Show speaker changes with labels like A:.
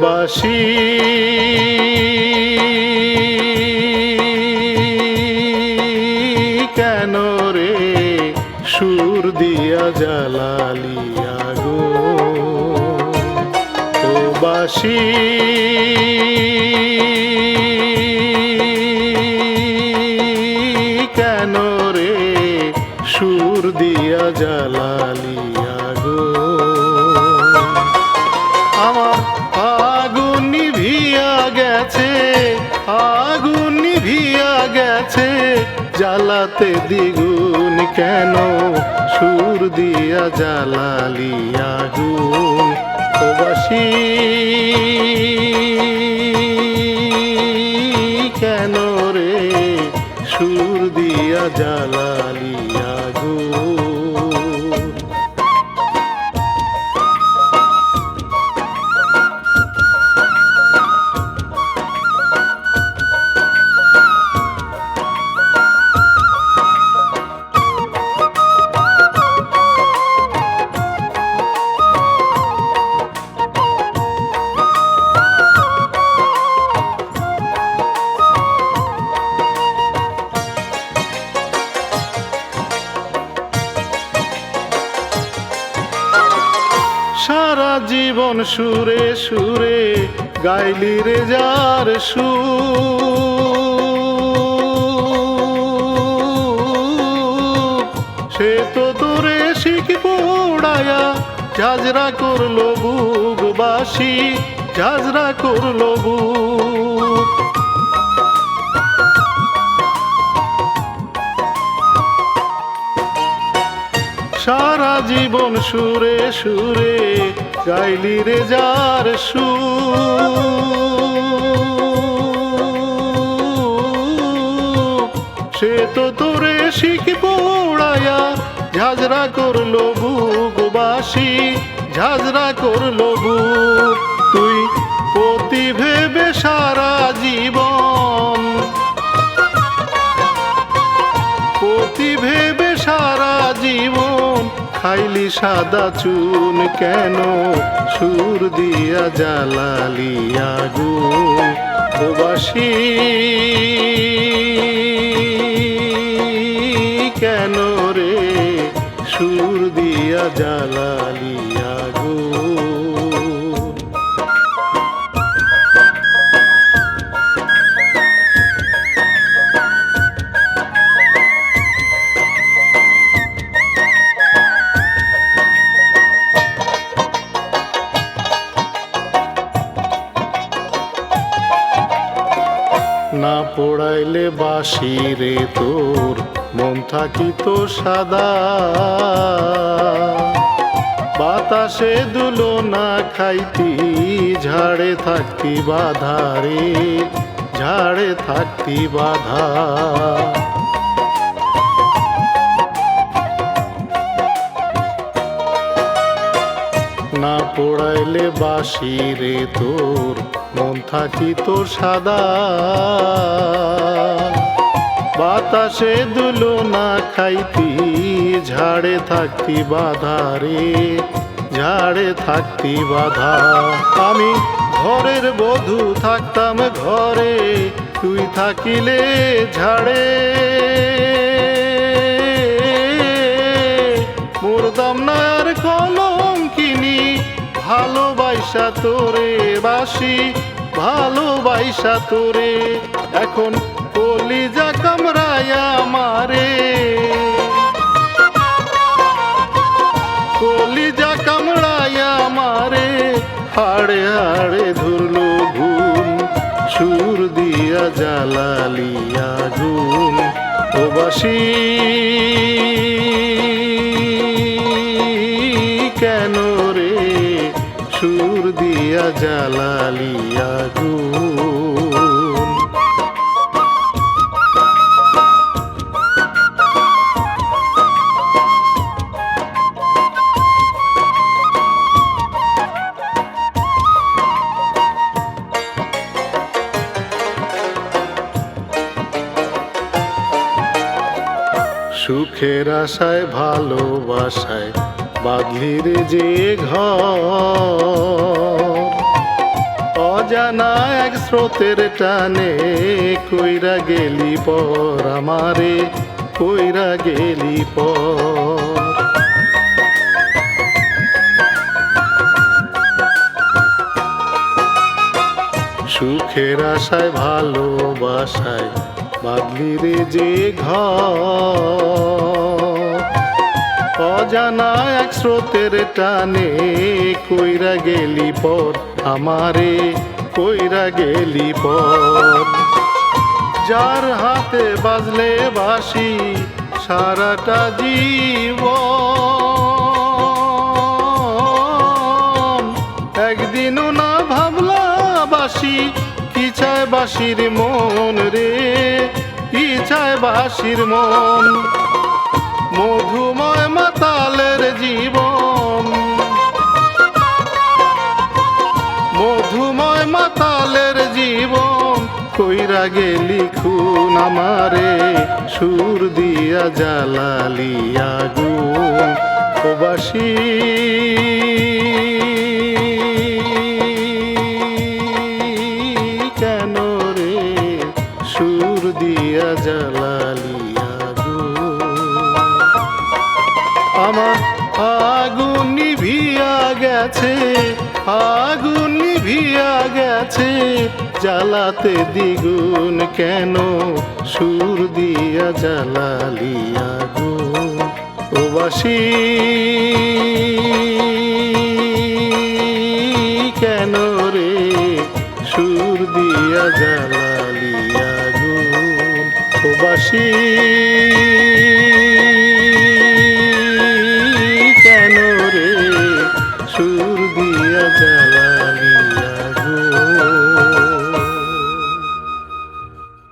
A: বাসি কেন রে সুর দিয়া জ্বালালি আগুন ও বাসি কেন রে সুর দিয়া জ্বালালি আগুন আমার আগুন নিভিয়া গেছে আগুন নিভিয়া গেছে জ্বালাতে দ্বিগুণ কেন সুর দিয়া জ্বালালি আগুন ও বাসি কেন রে সুর দিয়া জ্বালালি আগুন সারা জীবন সুরে সুরে গাইলি রে যার সুর সে তো তোরে শিখ পোড়ায়া ঝাঁঝরা করলো বুক বাসি ঝাঁঝরা করলো বুক সারা জীবন সুরে সুরে গাইলি রে যার সুর সে তো তোরে শিখ পোড়ায়া ঝাঁঝরা করলো বুক বাসি ঝাঁঝরা করলো বুক তুই পতি ভেবে সারা জীবন পতি ভেবে সারা জীবন খাইলি সাদা চুন কেন সুর দিয়া জ্বালালি আগুন ও বাসি কেন রে সুর দিয়া জ্বালালি আগুন না পোড়াইলে বাসি রে তোর মন থাকিত সাদা বাতাসে দুলো না খাইতি ঝাড়ে থাকতি বাধা রে ঝাড়ে থাকতি বাধা না পোড়াইলে বাসি রে তোর মন থাকিত সাদা বাতাসে দুলো না খাইতি ঝাড়ে থাকতি বাধা রে ঝাড়ে থাকতি বাধা আমি ঘরের বধূ থাকতাম ঘরে তুই থাকিলে ঝাড়ে মরদাম না আর কলম কিনি ভালোবাসা তোরে বাসি ভালোবাসা তোরে এখন কলিজা কামড়ায়া মারে কলিজা কামড়ায়া মারে হাড়ে হাড়ে ধরলো ঘুম সুর দিয়া জ্বালালি আগুন ও বাসি কেন রে সুর দিয়া জ্বালালি আগুন সুখের আশায় ভালোবাসায় বাঁধলি রে যে ঘর অজানা এক স্রোতের টানে কইরা গেলি পর আমারে, কইরা গেলি পর। সুখের আশায় ভালোবাসায় বাঁধলি রে যে ঘর, অজানা এক স্রোতের টানে কইরা গেলি পর আমারে, কইরা গেলি পর। যার হাতে বাজলে বাঁশি সারাটা জীবন, একদিনও না ভাবলা বাঁশি কি চায় বাঁশির মন রে, কি চায় বাঁশির মন। মধুময় মাতালের জীবন, মধুময় মাতালের জীবন, কইরা গেলি খুন আমারে, সুর দিয়া জ্বালালি আগুন ও বাঁশি। কেন রে সুর দিয়া জ্বালালি আগুন, আমার আগুন নিভিয়া গেছে, আগুন নিভিয়া গেছে, জ্বালাতে দ্বিগুণ কেন সুর দিয়া জ্বালালি আগুন ও বাঁশি। কেন রে সুর দিয়া জ্বালালি আগুন ও বাঁশি। কেন রে সুর দিয়া জ্বালালি আগুন।